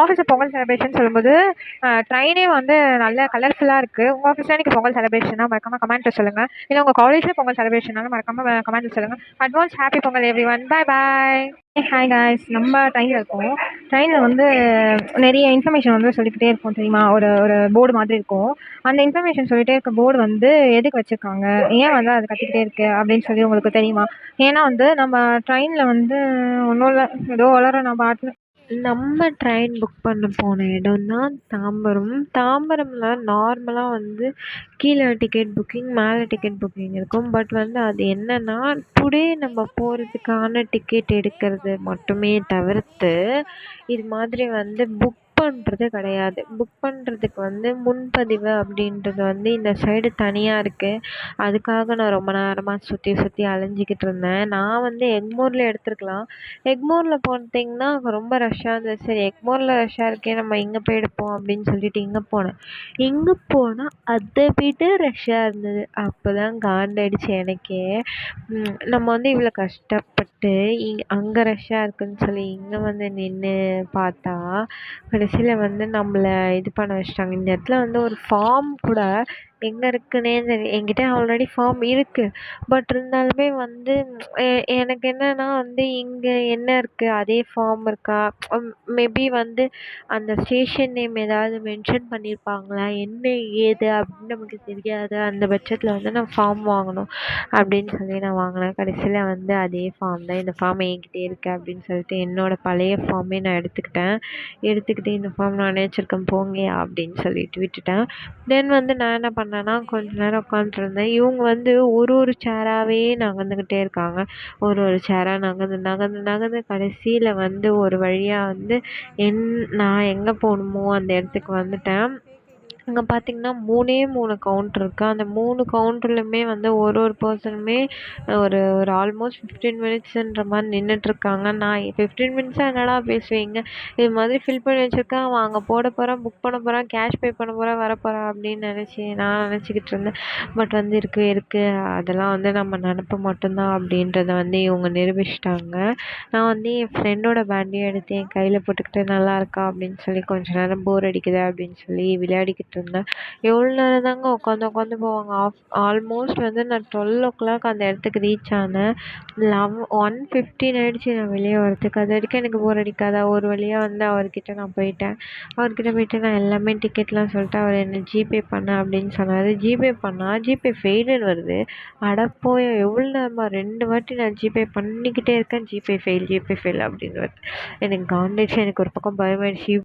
ஆஃபீஸில் பொங்கல் செலிப்ரேஷன் சொல்லும்போது ட்ரெயினே வந்து நல்ல கலர்ஃபுல்லாக இருக்குது. உங்கள் ஆஃபீஸில் இன்றைக்கி பொங்கல் செலிப்ரேஷனாக மறக்காமல் கமெண்ட்டில் சொல்லுங்கள். இல்லை உங்கள் காலேஜில் பொங்கல் செலிப்ரேஷனாலும் மறக்காமல் கமெண்ட்டில் சொல்லுங்கள். Advance happy Pongal everyone. Bye bye. Hi guys, நம்ம ட்ரெயினில் இருக்கோம். ட்ரெயினில் வந்து நிறைய இன்ஃபர்மேஷன் வந்து சொல்லிக்கிட்டே இருக்கும் தெரியுமா. ஒரு ஒரு போர்டு மாதிரி இருக்கும். அந்த இன்ஃபர்மேஷன் சொல்லிகிட்டே இருக்க போர்டு வந்து எதுக்கு வச்சுருக்காங்க, ஏன் வந்து அது கத்திக்கிட்டே இருக்குது அப்படின்னு சொல்லி உங்களுக்கு தெரியுமா? ஏன்னா வந்து நம்ம ட்ரெயினில் வந்து ஒன்றும் இல்லை, ஏதோ வளர நான் பாட்டு. நம்ம ட்ரெயின் புக் பண்ண போன இடம் தான் தாம்பரம். தாம்பரம்ல நார்மலாக வந்து கீழே டிக்கெட் புக்கிங், மேலே டிக்கெட் புக்கிங் இருக்கும். பட் வந்து அது என்னன்னா, டுடே நம்ம போகிறதுக்கான டிக்கெட் எடுக்கிறது மட்டுமே தவிர்த்து இது மாதிரி வந்து புக் பண்ணுறது கிடையாது. புக் பண்ணுறதுக்கு வந்து முன்பதிவு அப்படின்றது வந்து இந்த சைடு தனியாக இருக்குது. அதுக்காக நான் ரொம்ப நேரமாக சுற்றி சுற்றி அலைஞ்சிக்கிட்டு இருந்தேன். நான் வந்து எக்மோரில் எடுத்துருக்கலாம். எக்மோரில் பார்த்தீங்கன்னா அங்கே ரொம்ப ரஷ்ஷாக இருந்தது. சரி, எக்மோரில் ரஷ்ஷாக இருக்கே, நம்ம இங்கே போய் எடுப்போம் அப்படின்னு சொல்லிட்டு இங்கே போனேன். இங்கே போனால் அதை விட ரஷ்ஷாக இருந்தது. அப்போ தான் காண்டாயிடுச்சு எனக்கே. நம்ம வந்து இவ்வளோ கஷ்டப்பட்டு அங்கே ரஷ்ஷாக இருக்குன்னு சொல்லி இங்கே வந்து நின்று பார்த்தா கடைசியில் வந்து நம்மளை இது பண்ண வச்சிட்டாங்க. இந்த இடத்துல வந்து ஒரு ஃபார்ம் கூட எங்கே இருக்குன்னே என்கிட்ட ஆல்ரெடி ஃபார்ம் இருக்குது. பட் இருந்தாலுமே வந்து எனக்கு என்னன்னா வந்து இங்கே என்ன இருக்குது, அதே ஃபார்ம் இருக்கா, மேபி வந்து அந்த ஸ்டேஷன் நேம் ஏதாவது மென்ஷன் பண்ணியிருப்பாங்களா, என்ன ஏது அப்படின்னு நமக்கு தெரியாது. அந்த பட்சத்தில் வந்து நான் ஃபார்ம் வாங்கணும் அப்படின்னு சொல்லி நான் வாங்கினேன். கடைசியில் வந்து அதே ஃபார்ம் தான், இந்த ஃபார்ம் என்கிட்டே இருக்குது அப்படின்னு சொல்லிட்டு என்னோடய பழைய ஃபார்மே நான் எடுத்துக்கிட்டு இந்த ஃபார்ம் நானே வச்சுருக்கேன் போங்க அப்படின்னு சொல்லிட்டு விட்டுட்டேன். தென் வந்து நான் என்ன பண்ணேன்னா, கொஞ்ச நேரம் உட்காந்துருந்தேன். இவங்க வந்து ஒரு சேராகவே நகர்ந்துக்கிட்டே இருக்காங்க. ஒரு சேராக நகர்ந்து கடைசியில் வந்து ஒரு வழியாக வந்து நான் எங்கே போகணுமோ அந்த இடத்துக்கு வந்துட்டேன். அங்கே பார்த்தீங்கன்னா 3 கவுண்ட்ரு இருக்குது. அந்த 3 கவுண்ட்ருலையுமே வந்து ஒரு பர்சனுமே ஒரு ஒரு ஆல்மோஸ்ட் 15 மினிட்ஸுன்ற மாதிரி நின்றுட்டுருக்காங்க. நான் 15 மினிட்ஸாக என்னடா பேசுவீங்க, இது மாதிரி ஃபில் பண்ணி வச்சுருக்கேன், அவன் அங்கே போட போகிறான், புக் பண்ண போகிறான், கேஷ் பே பண்ண போகிறான், வரப்போகிறான் அப்படின்னு நான் நினச்சிக்கிட்டு இருந்தேன். பட் வந்து இருக்குது அதெல்லாம் வந்து நம்ம நினப்பு மட்டும்தான் அப்படின்றத வந்து இவங்க நிரூபிச்சிட்டாங்க. நான் வந்து என் ஃப்ரெண்டோட பேண்டையும் எடுத்து என் கையில் போட்டுக்கிட்டு நல்லா இருக்கா அப்படின்னு சொல்லி கொஞ்ச நேரம் போர் அடிக்குது அப்படின்னு சொல்லி விளையாடிக்கிட்டு இருந்தேன். எவ்வளோ நேரம் தாங்க உட்காந்து போவாங்க. ஆல்மோஸ்ட் வந்து நான் 12 o'clock அந்த இடத்துக்கு ரீச் ஆனேன். 1:15 ஆகிடுச்சு நான் வெளியே வரத்துக்கு. அது வரைக்கும் எனக்கு போர் அடிக்காதா. ஒரு வழியாக வந்து அவர்கிட்ட நான் போயிட்டேன். அவர்கிட்ட போயிட்டு நான் எல்லாமே டிக்கெட்லாம் சொல்லிட்டு அவர் என்ன ஜிபே பண்ண அப்படின்னு சொன்னார். ஜிபே பண்ணால் ஜிபே ஃபெயிலுன்னு வருது. அடப்போய் எவ்வளோ நேரமாக 2 வாட்டி நான் ஜிபே பண்ணிக்கிட்டே இருக்கேன், ஜிபே ஃபெயில் அப்படின்னு வருது. எனக்கு காண்டாயிடுச்சு. எனக்கு ஒரு பக்கம் பயமாயிடுச்சு.